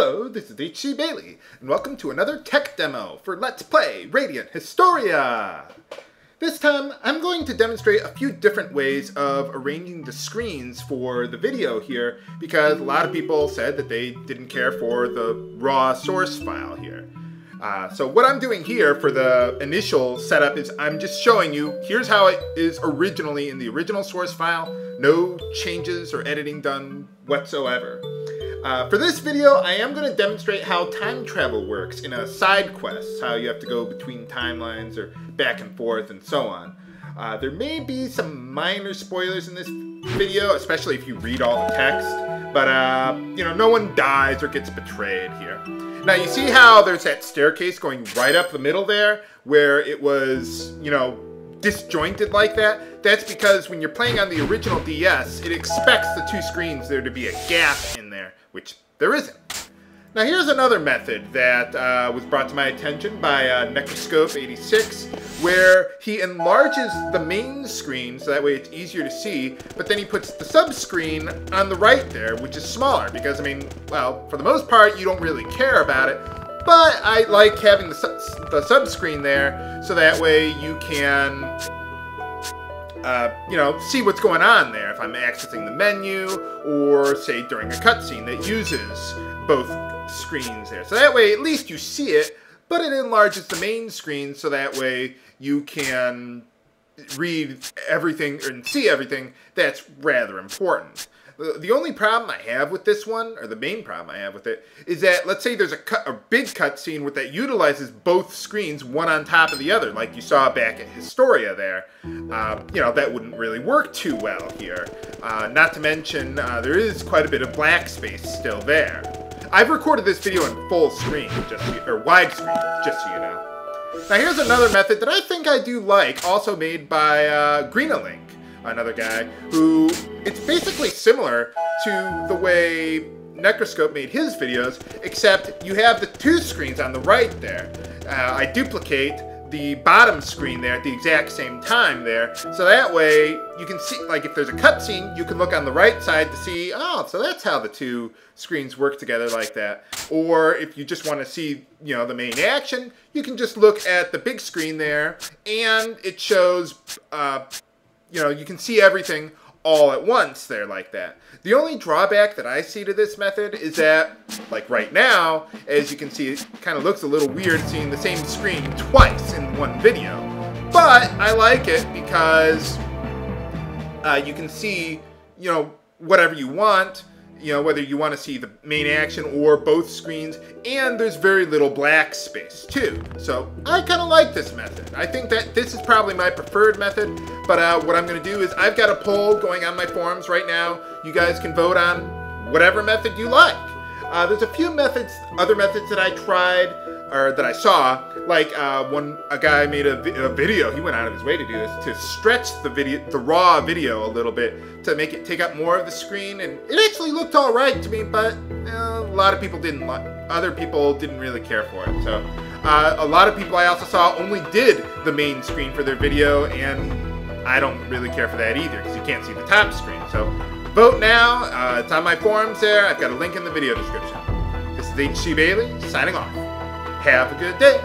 Hello, this is H.C. Bailey, and welcome to another tech demo for Let's Play Radiant Historia! This time, I'm going to demonstrate a few different ways of arranging the screens for the video here, because a lot of people said that they didn't care for the raw source file here. So what I'm doing here for the initial setup is I'm just showing you, here's how it is originally in the original source file, no changes or editing done whatsoever. For this video, I am going to demonstrate how time travel works in a side quest, how you have to go between timelines or back and forth and so on. There may be some minor spoilers in this video, especially if you read all the text, but you know, no one dies or gets betrayed here. Now you see how there's that staircase going right up the middle there, where it was, you know, disjointed like that? That's because when you're playing on the original DS, it expects the two screens there to be a gap in there, which there isn't. Now here's another method that was brought to my attention by Necroscope 86, where he enlarges the main screen so that way it's easier to see, but then he puts the sub-screen on the right there, which is smaller, because I mean, well, for the most part you don't really care about it, but I like having the sub-screen there so that way you can you know, see what's going on there if I'm accessing the menu, or say during a cutscene that uses both screens there. So that way at least you see it, but it enlarges the main screen so that way you can read everything and see everything that's rather important. The only problem I have with this one, or the main problem I have with it, is that let's say there's a big cutscene that utilizes both screens, one on top of the other, like you saw back at Historia there. You know, that wouldn't really work too well here. Not to mention, there is quite a bit of black space still there. I've recorded this video in full screen, or widescreen, just so you know. Now here's another method that I think I do like, also made by GreenALink, another guy, who, it's basically similar to the way Necroscope made his videos, except you have the two screens on the right there. I duplicate the bottom screen there at the exact same time there, so that way you can see, like if there's a cutscene, you can look on the right side to see, oh, so that's how the two screens work together like that. Or if you just want to see, you know, the main action, you can just look at the big screen there, and it shows, you know, you can see everything all at once there like that. The only drawback that I see to this method is that, like right now, as you can see, it kind of looks a little weird seeing the same screen twice in one video. But I like it because you can see, you know, whatever you want, you know, whether you want to see the main action or both screens, and there's very little black space too. So I kind of like this method. I think that this is probably my preferred method, but what I'm going to do is I've got a poll going on my forums right now. You guys can vote on whatever method you like. There's a few methods, other methods that I tried, or that I saw, like a guy made a video, he went out of his way to do this, to stretch the raw video a little bit to make it take up more of the screen, and it actually looked all right to me, but a lot of people didn't like, other people didn't really care for it. So a lot of people I also saw only did the main screen for their video, and I don't really care for that either because you can't see the top screen. So vote now. It's on my forums there. I've got a link in the video description. This is H.C. Bailey signing off. Have a good day.